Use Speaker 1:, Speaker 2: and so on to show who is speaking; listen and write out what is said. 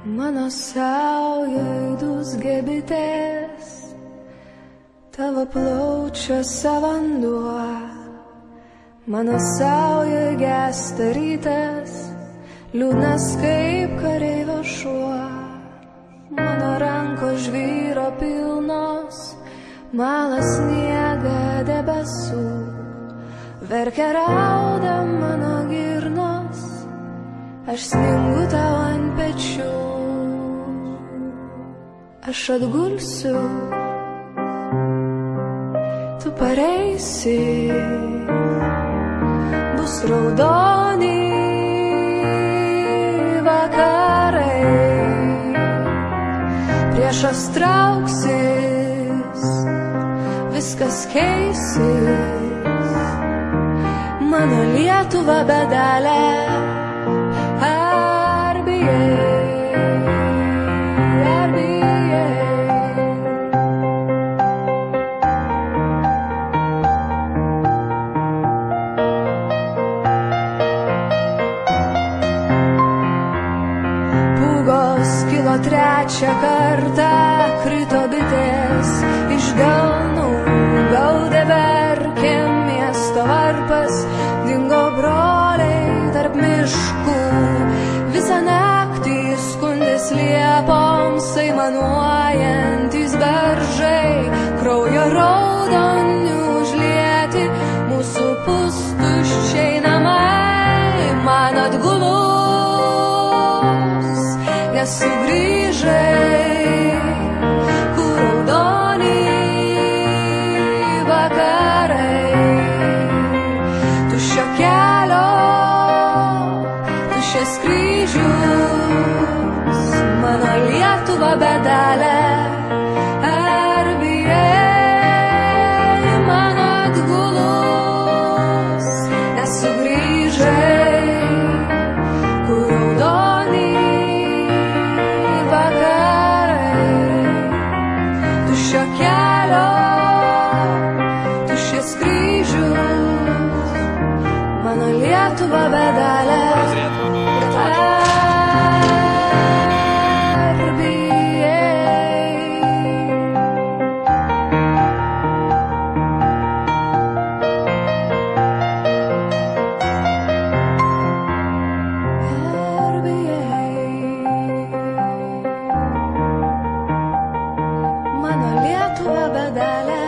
Speaker 1: Mano saujoj dūzgia bitės, tavo plaučiuose vanduo. Mano saujoj gęsta rytas, liūdnas kaip kareivio šuo. Mano rankos žvyro pilnos, malas sniega debesų. Verkia rauda mano girnos, aš sningu tau ant pečių. Aš atgulsiu, tu pareisi, bus raudoni vakarai, priešas trauksis, viskas keisis, mano Lietuva bedalė. Ar bijai? Trečią kartą krito bitės iš delnų, gaudė verkė miesto varpas, dingo broliai tarp miškų. Visą naktį skundės liepoms aimanuojantys beržai, kraujo raudonių užlieti mūsų pustuščiai namai. Man atgulus nesugrįžai, kur raudoni vakarai. Tuščio kelio, tuščias kryžius, mano Lietuva bedalė. Ar bijai? Man atgulus nesugrįžai, kur raudoni tuščio kelio, tuščias kryžius, mano Lietuva bedalė. Ar bijai? Ar bijai? Mano Lietuva bedalė.